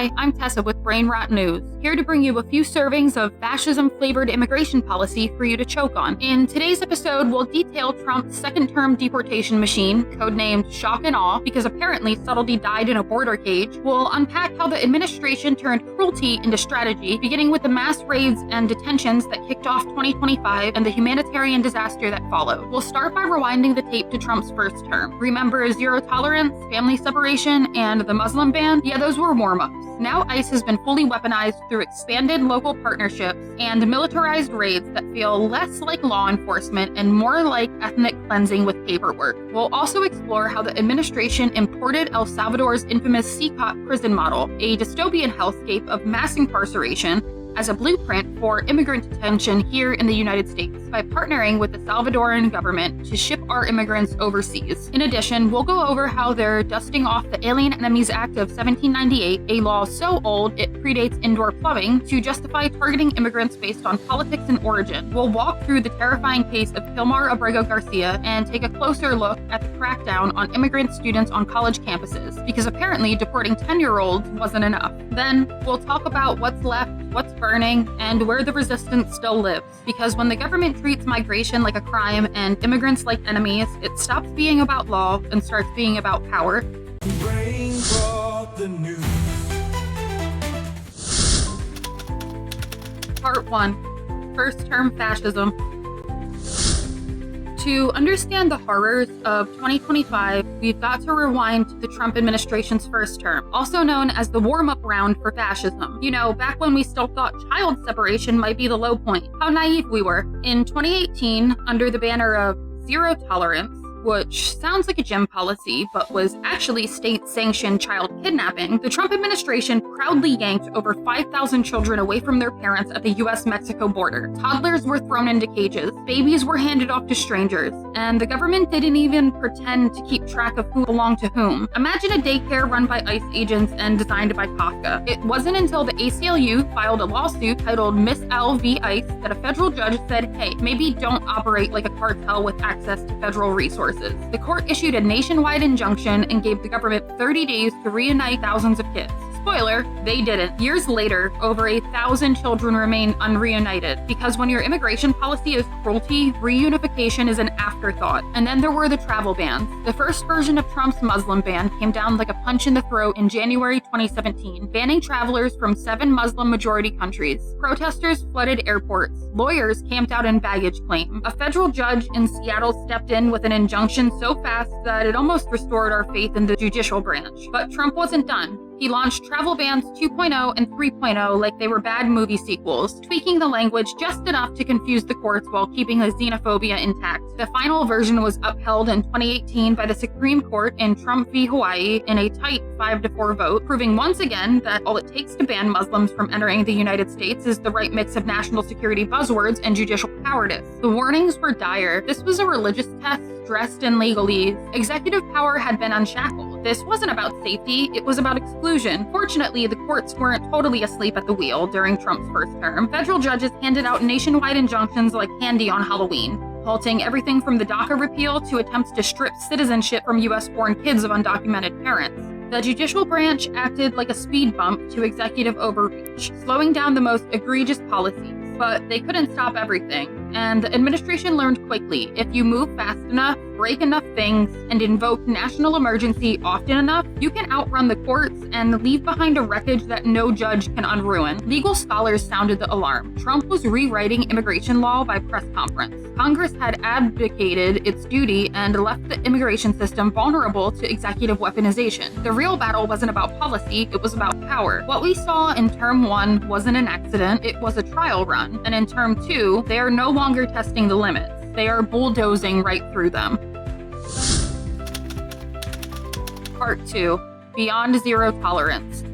Hi, I'm Tessa with Brainrot News, here to bring you a few servings of fascism-flavored immigration policy for you to choke on. In today's episode, we'll detail Trump's second-term deportation machine, codenamed Shock and Awe, because apparently subtlety died in a border cage. We'll unpack how the administration turned cruelty into strategy, beginning with the mass raids and detentions that kicked off 2025 and the humanitarian disaster that followed. We'll start by rewinding the tape to Trump's first term. Remember zero tolerance, family separation, and the Muslim ban? Yeah, those were warm-ups. Now ICE has been fully weaponized through expanded local partnerships and militarized raids that feel less like law enforcement and more like ethnic cleansing with paperwork. We'll also explore how the administration imported El Salvador's infamous CECOT prison model, a dystopian hellscape of mass incarceration, as a blueprint for immigrant detention here in the United States by partnering with the Salvadoran government to ship our immigrants overseas. In addition, we'll go over how they're dusting off the Alien Enemies Act of 1798, a law so old it predates indoor plumbing, to justify targeting immigrants based on politics and origin. We'll walk through the terrifying case of Kilmar Ábrego García and take a closer look at the crackdown on immigrant students on college campuses, because apparently deporting 10-year-olds wasn't enough. Then we'll talk about what's left, what's burning, and where the resistance still lives. Because when the government treats migration like a crime and immigrants like enemies, it stops being about law and starts being about power. Brainrot the news. Part 1. First term fascism. To understand the horrors of 2025, we've got to rewind to the Trump administration's first term, also known as the warm-up round for fascism. You know, back when we still thought child separation might be the low point. How naive we were. In 2018, under the banner of zero tolerance, which sounds like a gym policy, but was actually state-sanctioned child kidnapping, the Trump administration proudly yanked over 5,000 children away from their parents at the US-Mexico border. Toddlers were thrown into cages, babies were handed off to strangers, and the government didn't even pretend to keep track of who belonged to whom. Imagine a daycare run by ICE agents and designed by Kafka. It wasn't until the ACLU filed a lawsuit titled Miss L v. ICE that a federal judge said, hey, maybe don't operate like a cartel with access to federal resources. The court issued a nationwide injunction and gave the government 30 days to reunite thousands of kids. Spoiler, they didn't. Years later, over 1,000 children remain unreunited, because when your immigration policy is cruelty, reunification is an afterthought. And then there were the travel bans. The first version of Trump's Muslim ban came down like a punch in the throat in January 2017, banning travelers from 7 Muslim-majority countries. Protesters flooded airports. Lawyers camped out in baggage claim. A federal judge in Seattle stepped in with an injunction so fast that it almost restored our faith in the judicial branch. But Trump wasn't done. He launched travel bans 2.0 and 3.0 like they were bad movie sequels, tweaking the language just enough to confuse the courts while keeping the xenophobia intact. The final version was upheld in 2018 by the Supreme Court in Trump v. Hawaii in a tight 5-4 vote, proving once again that all it takes to ban Muslims from entering the United States is the right mix of national security buzzwords and judicial cowardice. The warnings were dire. This was a religious test dressed in legalese. Executive power had been unshackled. This wasn't about safety, it was about exclusion. Fortunately, the courts weren't totally asleep at the wheel during Trump's first term. Federal judges handed out nationwide injunctions like candy on Halloween, halting everything from the DACA repeal to attempts to strip citizenship from US-born kids of undocumented parents. The judicial branch acted like a speed bump to executive overreach, slowing down the most egregious policies. But they couldn't stop everything, and the administration learned quickly, if you move fast enough, break enough things, and invoke national emergency often enough, you can outrun the courts and leave behind a wreckage that no judge can unruin. Legal scholars sounded the alarm. Trump was rewriting immigration law by press conference. Congress had abdicated its duty and left the immigration system vulnerable to executive weaponization. The real battle wasn't about policy, it was about power. What we saw in Term 1 wasn't an accident, it was a trial run. And in Term 2, they are no longer testing the limits. They are bulldozing right through them. Part 2. Beyond Zero Tolerance.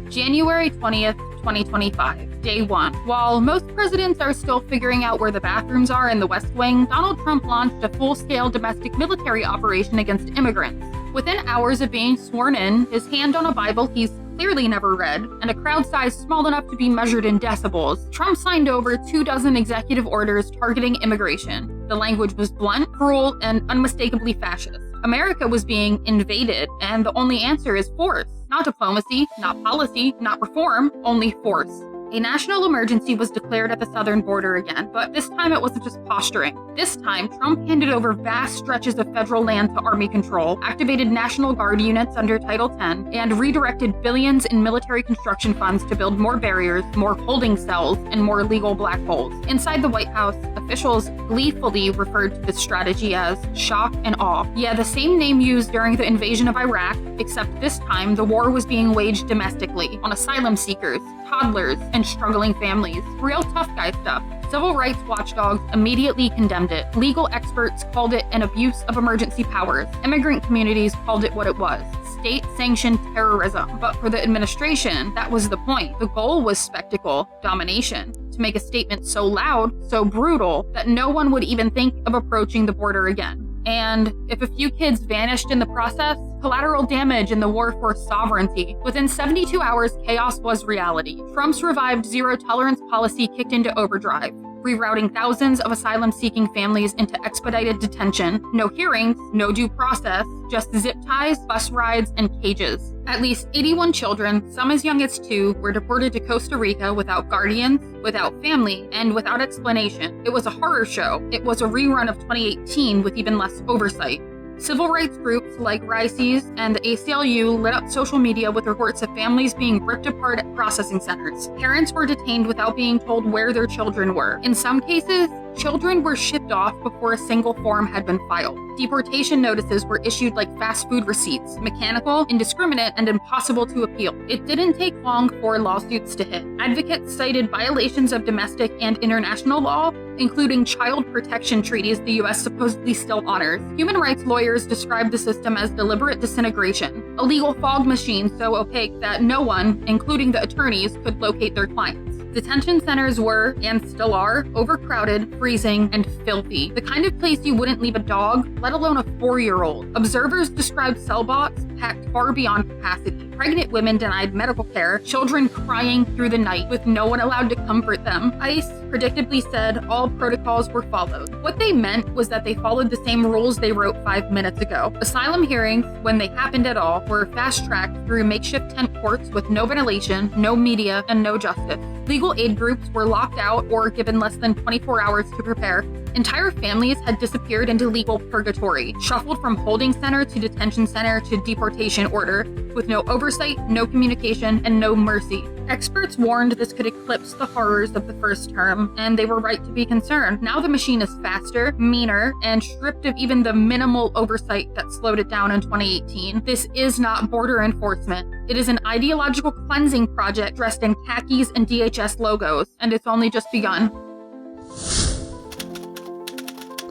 January 20th, 2025. Day 1. While most presidents are still figuring out where the bathrooms are in the West Wing, Donald Trump launched a full-scale domestic military operation against immigrants. Within hours of being sworn in, his hand on a Bible he's clearly never read, and a crowd size small enough to be measured in decibels, Trump signed over 24 executive orders targeting immigration. The language was blunt, cruel, and unmistakably fascist. America was being invaded, and the only answer is force. Not diplomacy, not policy, not reform, only force. A national emergency was declared at the southern border again, but this time it wasn't just posturing. This time, Trump handed over vast stretches of federal land to Army control, activated National Guard units under Title X, and redirected billions in military construction funds to build more barriers, more holding cells, and more legal black holes. Inside the White House, officials gleefully referred to this strategy as shock and awe. Yeah, the same name used during the invasion of Iraq, except this time the war was being waged domestically on asylum seekers, toddlers, and struggling families. Real tough guy stuff. Civil rights watchdogs immediately condemned it. Legal experts called it an abuse of emergency powers. Immigrant communities called it what it was: state-sanctioned terrorism. But for the administration, that was the point. The goal was spectacle, domination. To make a statement so loud, so brutal, that no one would even think of approaching the border again. And if a few kids vanished in the process, collateral damage in the war for sovereignty. Within 72 hours, chaos was reality. Trump's revived zero-tolerance policy kicked into overdrive, rerouting thousands of asylum-seeking families into expedited detention. No hearings, no due process, just zip ties, bus rides, and cages. At least 81 children, some as young as 2, were deported to Costa Rica without guardians, without family, and without explanation. It was a horror show. It was a rerun of 2018 with even less oversight. Civil rights groups like RISES and the ACLU lit up social media with reports of families being ripped apart at processing centers. Parents were detained without being told where their children were. In some cases, children were shipped off before a single form had been filed. Deportation notices were issued like fast food receipts, mechanical, indiscriminate, and impossible to appeal. It didn't take long for lawsuits to hit. Advocates cited violations of domestic and international law, including child protection treaties the U.S. supposedly still honors. Human rights lawyers described the system as deliberate disintegration, a legal fog machine so opaque that no one, including the attorneys, could locate their clients. Detention centers were, and still are, overcrowded, freezing, and filthy. The kind of place you wouldn't leave a dog, let alone a 4-year-old. Observers described cell blocks packed far beyond capacity. Pregnant women denied medical care, children crying through the night with no one allowed to comfort them. ICE predictably said all protocols were followed. What they meant was that they followed the same rules they wrote 5 minutes ago. Asylum hearings, when they happened at all, were fast-tracked through makeshift tent courts with no ventilation, no media, and no justice. Legal aid groups were locked out or given less than 24 hours to prepare. Entire families had disappeared into legal purgatory, shuffled from holding center to detention center to deportation order, with no oversight, no communication, and no mercy. Experts warned this could eclipse the horrors of the first term, and they were right to be concerned. Now the machine is faster, meaner, and stripped of even the minimal oversight that slowed it down in 2018. This is not border enforcement. It is an ideological cleansing project dressed in khakis and DHS logos, and it's only just begun.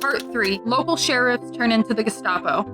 Part 3. Local sheriffs turn into the Gestapo.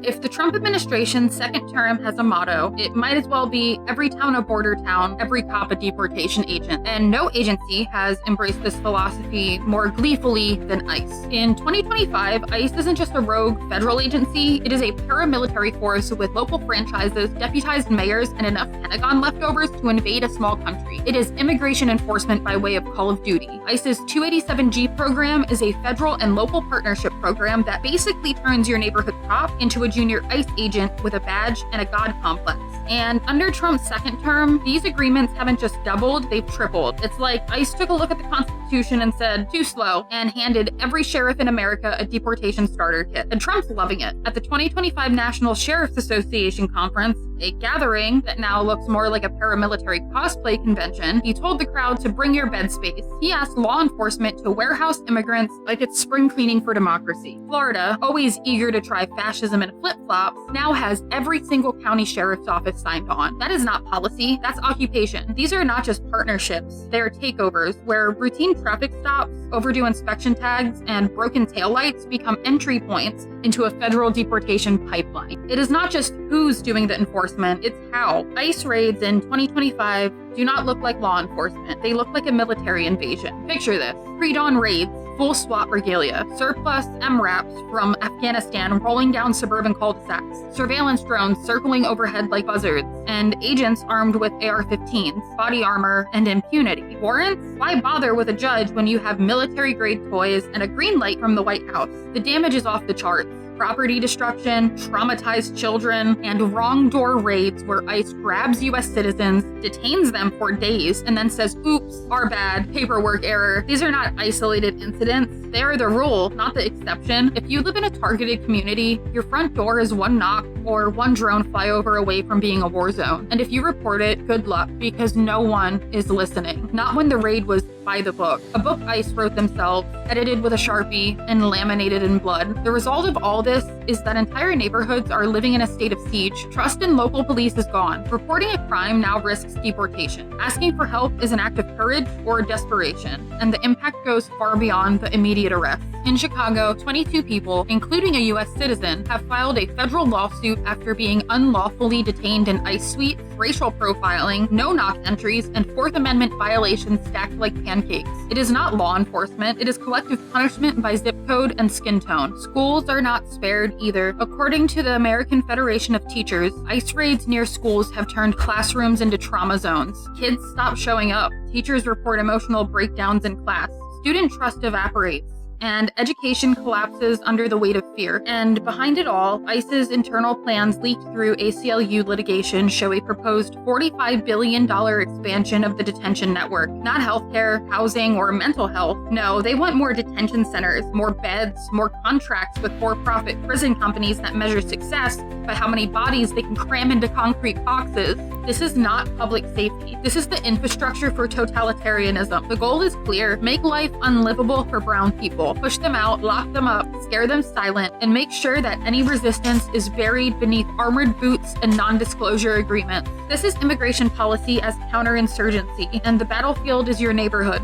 If the Trump administration's second term has a motto, it might as well be every town a border town, every cop a deportation agent. And no agency has embraced this philosophy more gleefully than ICE. In 2025, ICE isn't just a rogue federal agency, it is a paramilitary force with local franchises, deputized mayors, and enough Pentagon leftovers to invade a small country. It is immigration enforcement by way of Call of Duty. ICE's 287G program is a federal and local partnership program that basically turns your neighborhood cop into a junior ICE agent with a badge and a god complex. And under Trump's second term, these agreements haven't just doubled, they've tripled. It's like ICE took a look at the Constitution and said, too slow, and handed every sheriff in America a deportation starter kit. And Trump's loving it. At the 2025 National Sheriff's Association Conference, a gathering that now looks more like a paramilitary cosplay convention, he told the crowd to bring your bed space. He asked law enforcement to warehouse immigrants like it's spring cleaning for democracy. Florida, always eager to try fascism and flip-flops, now has every single county sheriff's office signed on. That is not policy, that's occupation. These are not just partnerships, they are takeovers, where routine traffic stops, overdue inspection tags, and broken taillights become entry points into a federal deportation pipeline. It is not just who's doing the enforcement, it's how. ICE raids in 2025 do not look like law enforcement, they look like a military invasion. Picture this: pre-dawn raids, full SWAT regalia, surplus MRAPs from Afghanistan rolling down suburban cul-de-sacs, surveillance drones circling overhead like buzzards, and agents armed with AR-15s, body armor, and impunity. Warrants? Why bother with a judge when you have military-grade toys and a green light from the White House? The damage is off the charts. property destruction, traumatized children, and wrong door raids where ICE grabs US citizens, detains them for days, and then says, oops, our bad, paperwork error. These are not isolated incidents. They are the rule, not the exception. If you live in a targeted community, your front door is one knock or one drone flyover away from being a war zone. And if you report it, good luck, because no one is listening. Not when the raid was by the book. A book ICE wrote themselves, edited with a Sharpie, and laminated in blood. The result of all this is that entire neighborhoods are living in a state of siege. Trust in local police is gone. Reporting a crime now risks deportation. Asking for help is an act of courage or desperation, and the impact goes far beyond the immediate arrest. In Chicago, 22 people, including a US citizen, have filed a federal lawsuit after being unlawfully detained in ICE suites, racial profiling, no-knock entries, and Fourth Amendment violations stacked like pancakes. It is not law enforcement, it is collective punishment by zip code and skin tone. Schools are not spared either. According to the American Federation of Teachers, ICE raids near schools have turned classrooms into trauma zones. Kids stop showing up. Teachers report emotional breakdowns in class. Student trust evaporates, and education collapses under the weight of fear. And behind it all, ICE's internal plans leaked through ACLU litigation show a proposed $45 billion expansion of the detention network. Not healthcare, housing, or mental health. No, they want more detention centers, more beds, more contracts with for-profit prison companies that measure success by how many bodies they can cram into concrete boxes. This is not public safety. This is the infrastructure for totalitarianism. The goal is clear: make life unlivable for brown people. Push them out, lock them up, scare them silent, and make sure that any resistance is buried beneath armored boots and non-disclosure agreements. This is immigration policy as counterinsurgency, and the battlefield is your neighborhood.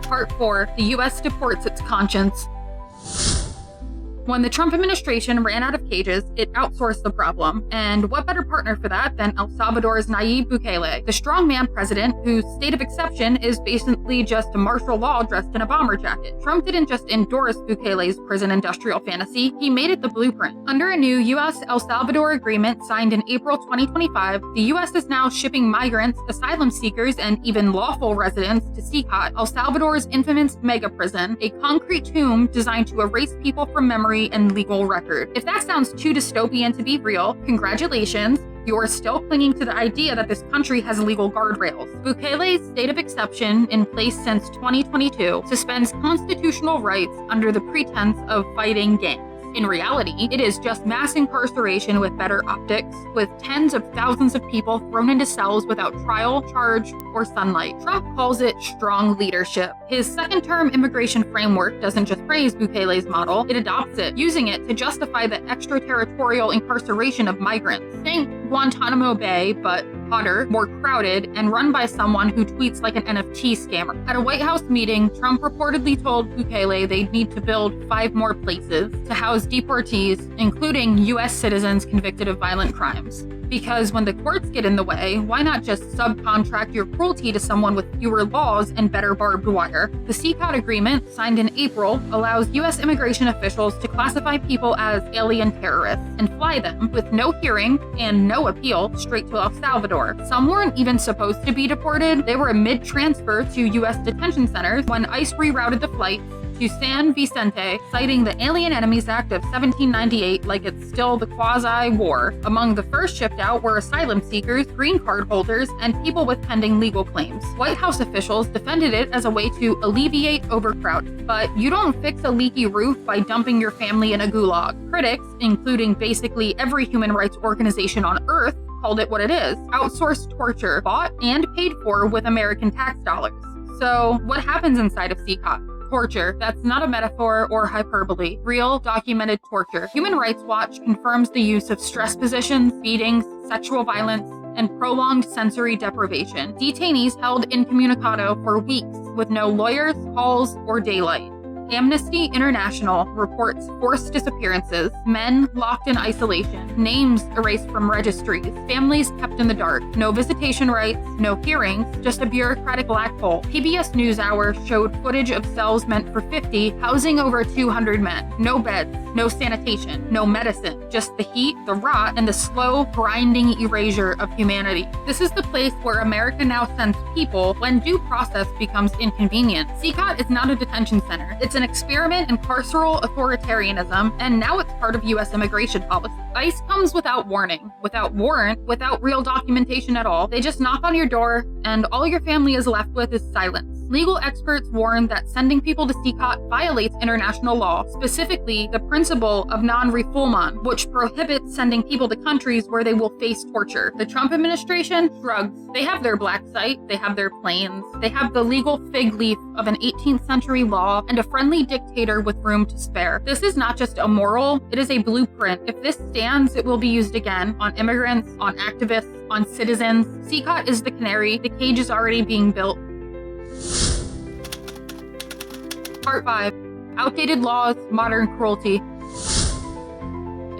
Part 4. The U.S. Deports Its Conscience. When the Trump administration ran out of cages, it outsourced the problem. And what better partner for that than El Salvador's Nayib Bukele, the strongman president whose state of exception is basically just a martial law dressed in a bomber jacket. Trump didn't just endorse Bukele's prison industrial fantasy, he made it the blueprint. Under a new U.S.-El Salvador agreement signed in April 2025, the U.S. is now shipping migrants, asylum seekers, and even lawful residents to CECOT, El Salvador's infamous mega prison, a concrete tomb designed to erase people from memory and legal record. If that sounds too dystopian to be real, congratulations. You're still clinging to the idea that this country has legal guardrails. Bukele's state of exception, in place since 2022, suspends constitutional rights under the pretense of fighting gangs. In reality, it is just mass incarceration with better optics, with tens of thousands of people thrown into cells without trial, charge, or sunlight. Trump calls it strong leadership. His second-term immigration framework doesn't just praise Bukele's model, it adopts it, using it to justify the extraterritorial incarceration of migrants. Think Guantanamo Bay, but hotter, more crowded, and run by someone who tweets like an NFT scammer. At a White House meeting, Trump reportedly told Bukele they'd need to build 5 more places to house deportees, including U.S. citizens convicted of violent crimes. Because when the courts get in the way, why not just subcontract your cruelty to someone with fewer laws and better barbed wire? The CECOT agreement, signed in April, allows U.S. immigration officials to classify people as alien terrorists and fly them, with no hearing and no appeal, straight to El Salvador. Some weren't even supposed to be deported. They were mid-transfer to U.S. detention centers when ICE rerouted the flights to San Vicente, citing the Alien Enemies Act of 1798 like it's still the quasi-war. Among the first shipped out were asylum seekers, green card holders, and people with pending legal claims. White House officials defended it as a way to alleviate overcrowding. But you don't fix a leaky roof by dumping your family in a gulag. Critics, including basically every human rights organization on Earth, called it what it is: outsourced torture, bought and paid for with American tax dollars. So what happens inside of CECOT? Torture. That's not a metaphor or hyperbole. Real, documented torture. Human Rights Watch confirms the use of stress positions, beatings, sexual violence, and prolonged sensory deprivation. Detainees held incommunicado for weeks with no lawyers, calls, or daylight. Amnesty International reports forced disappearances, men locked in isolation, names erased from registries, families kept in the dark, no visitation rights, no hearings, just a bureaucratic black hole. PBS NewsHour showed footage of cells meant for 50, housing over 200 men. No beds, no sanitation, no medicine, just the heat, the rot, and the slow, grinding erasure of humanity. This is the place where America now sends people when due process becomes inconvenient. CECOT is not a detention center. It's an experiment in carceral authoritarianism, and now it's part of U.S. immigration policy. ICE comes without warning, without warrant, without real documentation at all. They just knock on your door, and all your family is left with is silence. Legal experts warn that sending people to CECOT violates international law, specifically the principle of non-refoulement, which prohibits sending people to countries where they will face torture. The Trump administration shrugs. They have their black site, they have their planes, they have the legal fig leaf of an 18th century law, and a friendly dictator with room to spare. This is not just a moral, it is a blueprint. If this stands, it will be used again on immigrants, on activists, on citizens. CECOT is the canary. The cage is already being built. Part 5. Outdated laws, modern cruelty.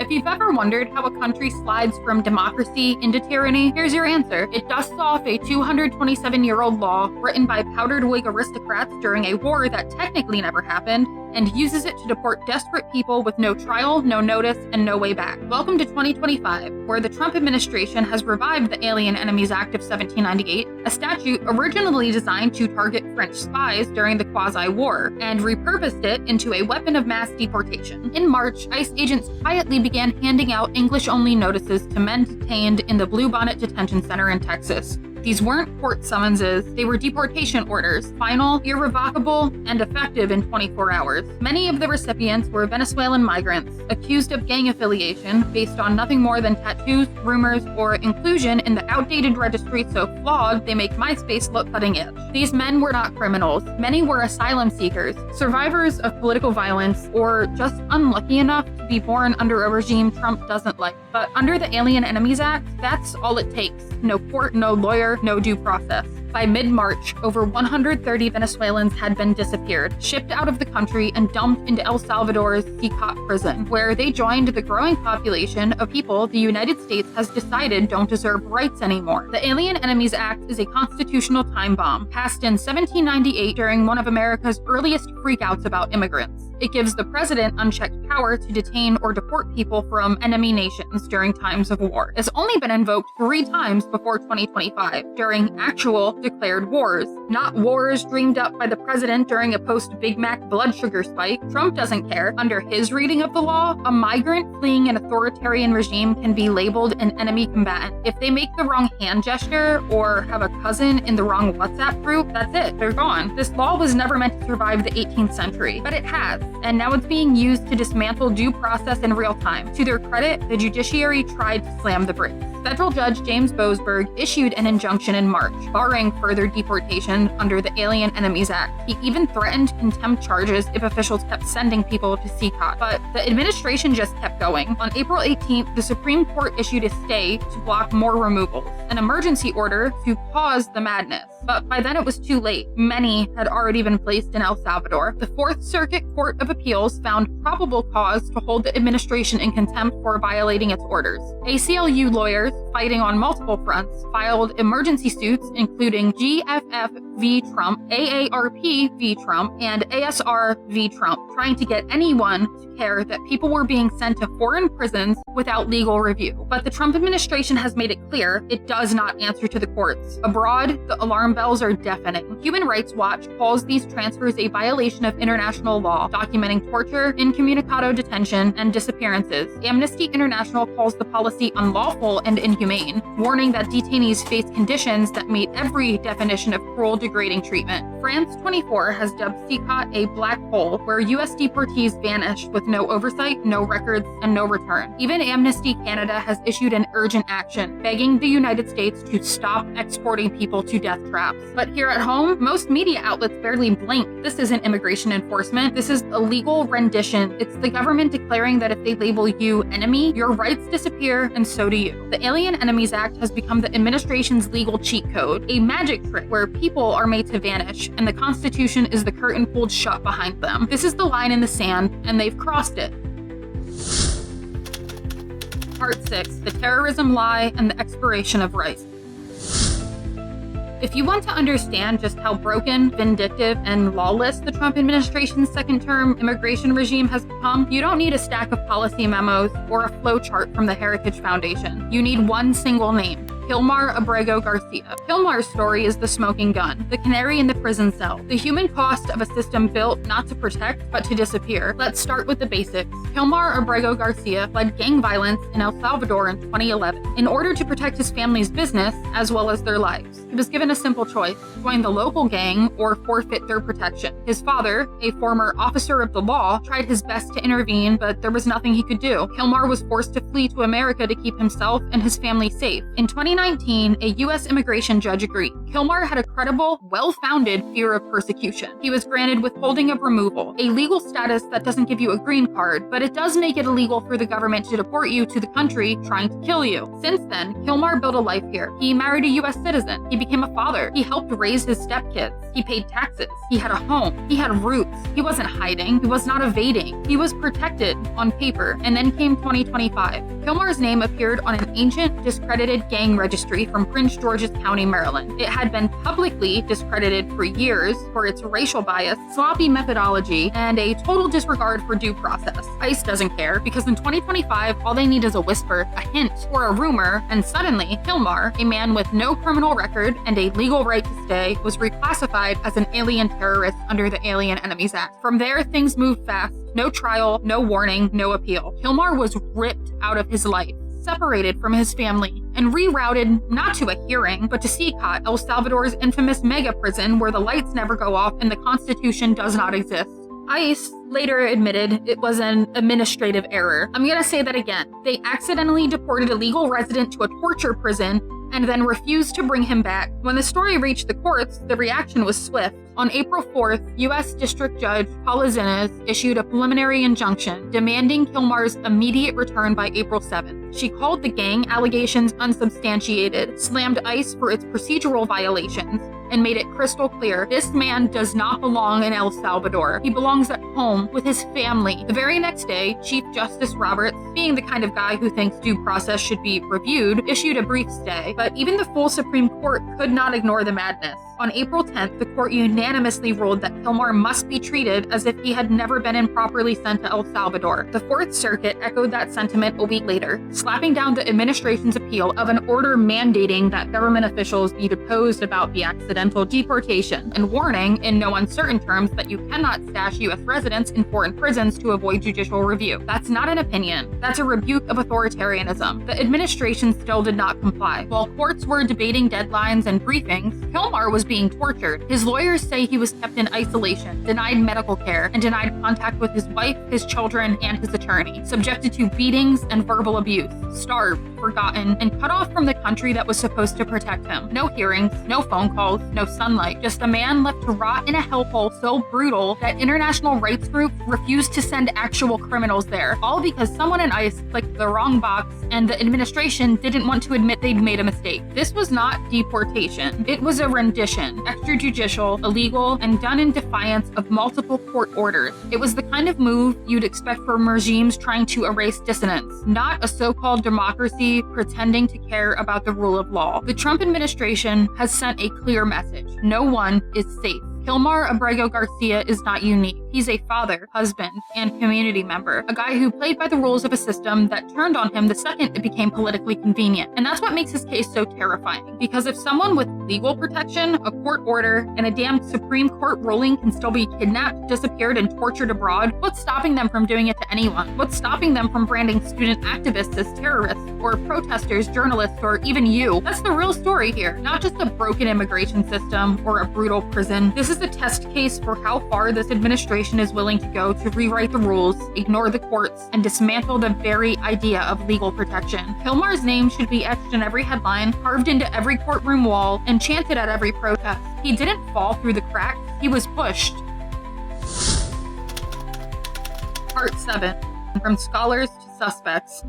If you've ever wondered how a country slides from democracy into tyranny, here's your answer. It dusts off a 227-year-old law written by powdered wig aristocrats during a war that technically never happened, and uses it to deport desperate people with no trial, no notice, and no way back. Welcome to 2025, where the Trump administration has revived the Alien Enemies Act of 1798, a statute originally designed to target French spies during the Quasi-War, and repurposed it into a weapon of mass deportation. In March, ICE agents quietly began handing out English-only notices to men detained in the Bluebonnet Detention Center in Texas. These weren't court summonses, they were deportation orders, final, irrevocable, and effective in 24 hours. Many of the recipients were Venezuelan migrants, accused of gang affiliation based on nothing more than tattoos, rumors, or inclusion in the outdated registry so flawed they make MySpace look cutting edge. These men were not criminals. Many were asylum seekers, survivors of political violence, or just unlucky enough to be born under a regime Trump doesn't like. But under the Alien Enemies Act, that's all it takes. No court, no lawyer, no due process. By mid-March, over 130 Venezuelans had been disappeared, shipped out of the country, and dumped into El Salvador's CECOT prison, where they joined the growing population of people the United States has decided don't deserve rights anymore. The Alien Enemies Act is a constitutional time bomb, passed in 1798 during one of America's earliest freakouts about immigrants. It gives the president unchecked power to detain or deport people from enemy nations during times of war. It's only been invoked 3 times before 2025, during actual declared wars, not wars dreamed up by the president during a post-Big Mac blood sugar spike. Trump doesn't care. Under his reading of the law, a migrant fleeing an authoritarian regime can be labeled an enemy combatant. If they make the wrong hand gesture or have a cousin in the wrong WhatsApp group, that's it. They're gone. This law was never meant to survive the 18th century, but it has, and now it's being used to dismantle due process in real time. To their credit, the judiciary tried to slam the brakes. Federal Judge James Boasberg issued an injunction in March, barring further deportation under the Alien Enemies Act. He even threatened contempt charges if officials kept sending people to CECOT, but the administration just kept going. On April 18th, the Supreme Court issued a stay to block more removals, an emergency order to pause the madness. But by then it was too late. Many had already been placed in El Salvador. The Fourth Circuit Court of Appeals found probable cause to hold the administration in contempt for violating its orders. ACLU lawyers, fighting on multiple fronts, filed emergency suits including GFF v. Trump, AARP v. Trump, and ASR v. Trump, trying to get anyone to care that people were being sent to foreign prisons without legal review. But the Trump administration has made it clear it does not answer to the courts. Abroad, the alarm bells are deafening. Human Rights Watch calls these transfers a violation of international law, documenting torture, incommunicado detention, and disappearances. Amnesty International calls the policy unlawful and inhumane, warning that detainees face conditions that meet every definition of cruel, degrading treatment. France 24 has dubbed CECOT a black hole, where U.S. deportees vanish with no oversight, no records, and no return. Even Amnesty Canada has issued an urgent action, begging the United States to stop exporting people to death traps. But here at home, most media outlets barely blink. This isn't immigration enforcement. This is a legal rendition. It's the government declaring that if they label you enemy, your rights disappear, and so do you. The Alien Enemies Act has become the administration's legal cheat code, a magic trick where people are made to vanish, and the Constitution is the curtain pulled shut behind them. This is the line in the sand, and they've crossed it. Part 6, the terrorism lie and the expiration of rights. If you want to understand just how broken, vindictive, and lawless the Trump administration's second-term immigration regime has become, you don't need a stack of policy memos or a flowchart from the Heritage Foundation. You need one single name: Kilmar Ábrego García. Kilmar's story is the smoking gun, the canary in the prison cell, the human cost of a system built not to protect, but to disappear. Let's start with the basics. Kilmar Ábrego García fled gang violence in El Salvador in 2011 in order to protect his family's business as well as their lives. He was given a simple choice: join the local gang or forfeit their protection. His father, a former officer of the law, tried his best to intervene, but there was nothing he could do. Kilmar was forced to flee to America to keep himself and his family safe. In 2019, a U.S. immigration judge agreed. Kilmar had a credible, well-founded fear of persecution. He was granted withholding of removal, a legal status that doesn't give you a green card, but it does make it illegal for the government to deport you to the country trying to kill you. Since then, Kilmar built a life here. He married a U.S. citizen. He became a father. He helped raise his stepkids. He paid taxes. He had a home. He had roots. He wasn't hiding. He was not evading. He was protected on paper. And then came 2025. Kilmar's name appeared on an ancient, discredited gang registry from Prince George's County, Maryland. It had been publicly discredited for years for its racial bias, sloppy methodology, and a total disregard for due process. ICE doesn't care, because in 2025, all they need is a whisper, a hint, or a rumor, and suddenly, Kilmar, a man with no criminal record and a legal right to stay, was reclassified as an alien terrorist under the Alien Enemies Act. From there, things moved fast. No trial, no warning, no appeal. Kilmar was ripped out of his life, separated from his family, and rerouted not to a hearing, but to CECOT, El Salvador's infamous mega prison where the lights never go off and the Constitution does not exist. ICE later admitted it was an administrative error. I'm gonna say that again. They accidentally deported a legal resident to a torture prison and then refused to bring him back. When the story reached the courts, the reaction was swift. On April 4th, U.S. District Judge Paula Zinnes issued a preliminary injunction demanding Kilmar's immediate return by April 7th. She called the gang allegations unsubstantiated, slammed ICE for its procedural violations, and made it crystal clear this man does not belong in El Salvador. He belongs at home with his family. The very next day, Chief Justice Roberts, being the kind of guy who thinks due process should be reviewed, issued a brief stay. But even the full Supreme Court could not ignore the madness. On April 10th, the court unanimously ruled that Kilmar must be treated as if he had never been improperly sent to El Salvador. The Fourth Circuit echoed that sentiment a week later, slapping down the administration's appeal of an order mandating that government officials be deposed about the accidental deportation, and warning, in no uncertain terms, that you cannot stash U.S. residents in foreign prisons to avoid judicial review. That's not an opinion. That's a rebuke of authoritarianism. The administration still did not comply. While courts were debating deadlines and briefings, Kilmar was being tortured. His lawyers say he was kept in isolation, denied medical care, and denied contact with his wife, his children, and his attorney, subjected to beatings and verbal abuse, starved, forgotten, and cut off from the country that was supposed to protect him. No hearings, no phone calls, no sunlight, just a man left to rot in a hellhole so brutal that international rights groups refused to send actual criminals there, all because someone in ICE clicked the wrong box and the administration didn't want to admit they'd made a mistake. This was not deportation. It was a rendition, extrajudicial, illegal, and done in defiance of multiple court orders. It was the kind of move you'd expect from regimes trying to erase dissidents, not a so-called democracy pretending to care about the rule of law. The Trump administration has sent a clear message. No one is safe. Kilmar Ábrego García is not unique. He's a father, husband, and community member, a guy who played by the rules of a system that turned on him the second it became politically convenient. And that's what makes his case so terrifying, because if someone with legal protection, a court order, and a damn Supreme Court ruling can still be kidnapped, disappeared, and tortured abroad, what's stopping them from doing it to anyone? What's stopping them from branding student activists as terrorists, or protesters, journalists, or even you? That's the real story here, not just a broken immigration system or a brutal prison. This is a test case for how far this administration is willing to go to rewrite the rules, ignore the courts, and dismantle the very idea of legal protection. Kilmar's name should be etched in every headline, carved into every courtroom wall, and chanted at every protest. He didn't fall through the cracks, he was pushed. Part 7. From Scholars to Suspects.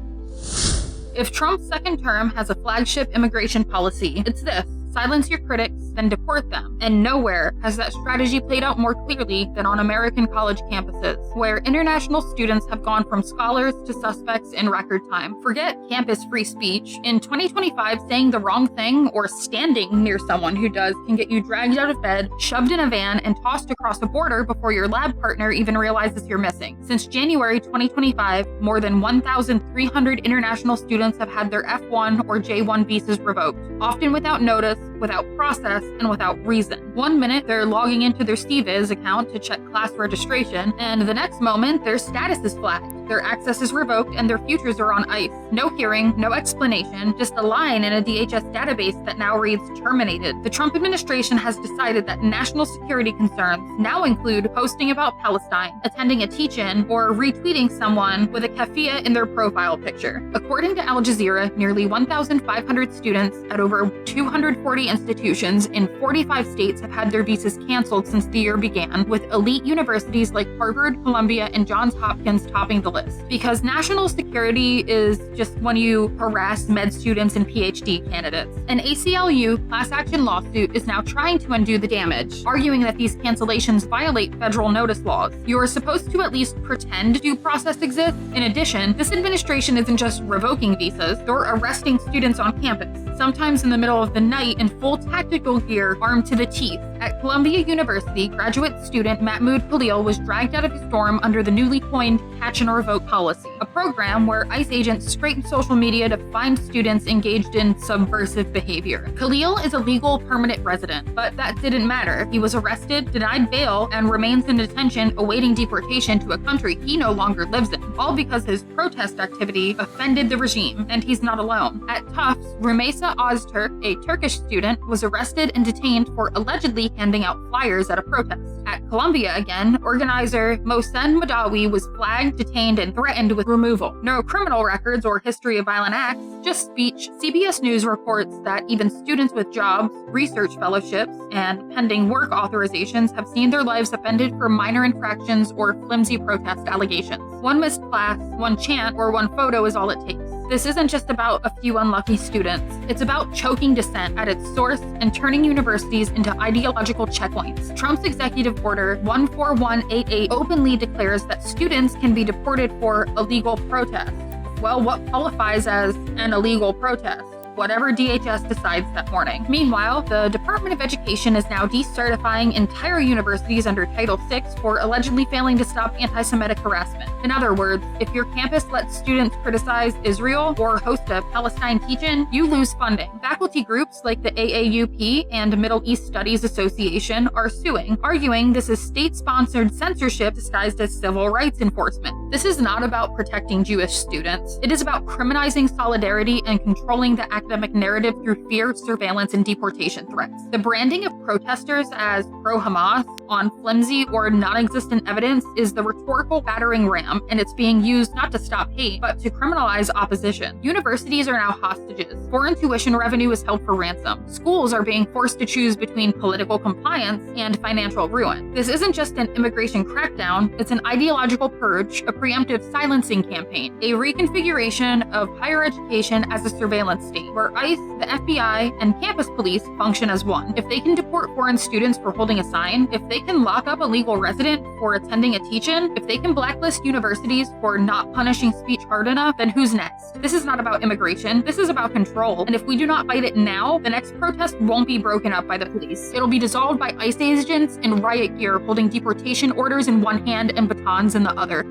If Trump's second term has a flagship immigration policy, it's this: silence your critics, then deport them. And nowhere has that strategy played out more clearly than on American college campuses, where international students have gone from scholars to suspects in record time. Forget campus free speech. In 2025, saying the wrong thing or standing near someone who does can get you dragged out of bed, shoved in a van, and tossed across a border before your lab partner even realizes you're missing. Since January 2025, more than 1,300 international students have had their F1 or J1 visas revoked, often without notice, without process, and without reason. One minute, they're logging into their CViz account to check class registration, and the next moment, their status is flagged. Their access is revoked and their futures are on ice. No hearing, no explanation, just a line in a DHS database that now reads terminated. The Trump administration has decided that national security concerns now include posting about Palestine, attending a teach-in, or retweeting someone with a keffiyeh in their profile picture. According to Al Jazeera, nearly 1,500 students at over 240 institutions in 45 states have had their visas canceled since the year began, with elite universities like Harvard, Columbia, and Johns Hopkins topping the list. Because national security is just when you harass med students and PhD candidates. An ACLU class action lawsuit is now trying to undo the damage, arguing that these cancellations violate federal notice laws. You are supposed to at least pretend due process exists. In addition, this administration isn't just revoking visas, they're arresting students on campus, sometimes in the middle of the night in full tactical gear, armed to the teeth. At Columbia University, graduate student Mahmoud Khalil was dragged out of his dorm under the newly coined Catch and Revoke policy, a program where ICE agents scrape social media to find students engaged in subversive behavior. Khalil is a legal permanent resident, but that didn't matter. He was arrested, denied bail, and remains in detention awaiting deportation to a country he no longer lives in, all because his protest activity offended the regime, and he's not alone. At Tufts, Rumeysa Ozturk, a Turkish student, was arrested and detained for allegedly handing out flyers at a protest. At Columbia again, organizer Mohsen Madawi was flagged, detained, and threatened with removal. No criminal records or history of violent acts, just speech. CBS News reports that even students with jobs, research fellowships, and pending work authorizations have seen their lives upended for minor infractions or flimsy protest allegations. One missed class, one chant, or one photo is all it takes. This isn't just about a few unlucky students. It's about choking dissent at its source and turning universities into ideological checkpoints. Trump's executive order 14188 openly declares that students can be deported for illegal protest. Well, what qualifies as an illegal protest? Whatever DHS decides that morning. Meanwhile, the Department of Education is now decertifying entire universities under Title VI for allegedly failing to stop anti-Semitic harassment. In other words, if your campus lets students criticize Israel or host a Palestine teach-in, you lose funding. Faculty groups like the AAUP and Middle East Studies Association are suing, arguing this is state-sponsored censorship disguised as civil rights enforcement. This is not about protecting Jewish students. It is about criminalizing solidarity and controlling the academic narrative through fear, surveillance, and deportation threats. The branding of protesters as pro-Hamas on flimsy or non-existent evidence is the rhetorical battering ram, and it's being used not to stop hate, but to criminalize opposition. Universities are now hostages. Foreign tuition revenue is held for ransom. Schools are being forced to choose between political compliance and financial ruin. This isn't just an immigration crackdown, it's an ideological purge, a preemptive silencing campaign, a reconfiguration of higher education as a surveillance state, where ICE, the FBI, and campus police function as one. If they can deport foreign students for holding a sign, if they can lock up a legal resident for attending a teach-in, if they can blacklist universities for not punishing speech hard enough, then who's next? This is not about immigration, this is about control, and if we do not fight it now, the next protest won't be broken up by the police. It'll be dissolved by ICE agents in riot gear holding deportation orders in one hand and batons in the other.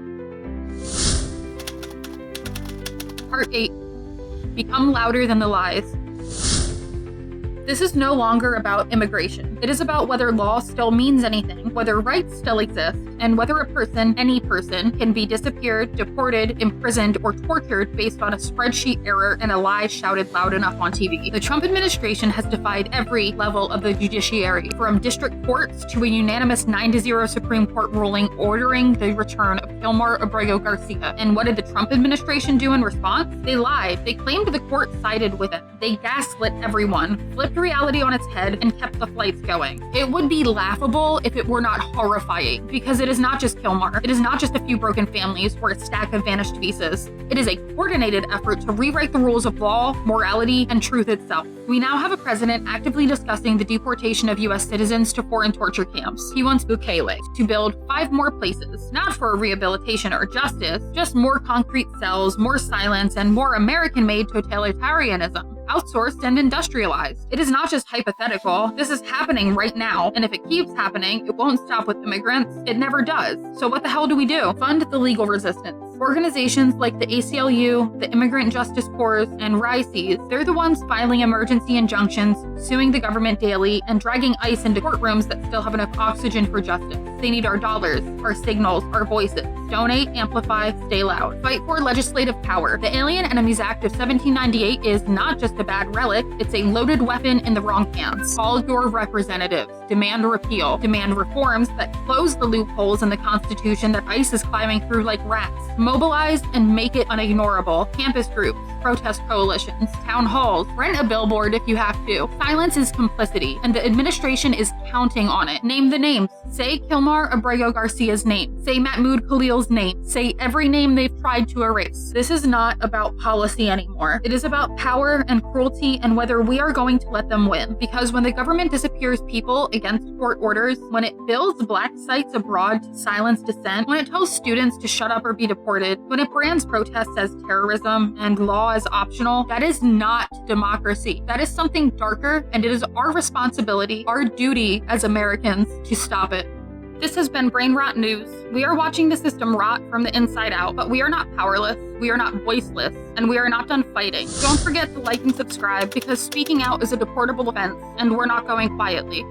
Part 8. Become louder than the lies. This is no longer about immigration. It is about whether law still means anything, whether rights still exist, and whether a person, any person, can be disappeared, deported, imprisoned, or tortured based on a spreadsheet error and a lie shouted loud enough on TV. The Trump administration has defied every level of the judiciary, from district courts to a unanimous 9-0 Supreme Court ruling ordering the return of Kilmar Ábrego García. And what did the Trump administration do in response? They lied. They claimed the court sided with it. They gaslit everyone, flipped reality on its head, and kept the flights going. It would be laughable if it were not horrifying, because it is is not just Kilmar. It is not just a few broken families or a stack of vanished visas. It is a coordinated effort to rewrite the rules of law, morality, and truth itself. We now have a president actively discussing the deportation of U.S. citizens to foreign torture camps. He wants Bukele to build 5 more places, not for rehabilitation or justice, just more concrete cells, more silence, and more American-made totalitarianism. Outsourced and industrialized. It is not just hypothetical. This is happening right now, and if it keeps happening, it won't stop with immigrants. It never does. So what the hell do we do? Fund the legal resistance. Organizations like the ACLU, the Immigrant Justice Corps, and RISES, they're the ones filing emergency injunctions, suing the government daily, and dragging ICE into courtrooms that still have enough oxygen for justice. They need our dollars, our signals, our voices. Donate, amplify, stay loud. Fight for legislative power. The Alien Enemies Act of 1798 is not just a bad relic, it's a loaded weapon in the wrong hands. Call your representatives. Demand repeal. Demand reforms that close the loopholes in the Constitution that ICE is climbing through like rats. Mobilize and make it unignorable. Campus groups, protest coalitions, town halls, rent a billboard if you have to. Silence is complicity, and the administration is counting on it. Name the names. Say Kilmar Ábrego Garcia's name. Say Mahmoud Khalil's name. Say every name they've tried to erase. This is not about policy anymore. It is about power and cruelty and whether we are going to let them win. Because when the government disappears people against court orders, when it builds black sites abroad to silence dissent, when it tells students to shut up or be deported, when it brands protests as terrorism and law as optional, that is not democracy. That is something darker, and it is our responsibility, our duty as Americans to stop it. This has been Brainrot News. We are watching the system rot from the inside out, but we are not powerless, we are not voiceless, and we are not done fighting. Don't forget to like and subscribe, because speaking out is a deportable offense, and we're not going quietly.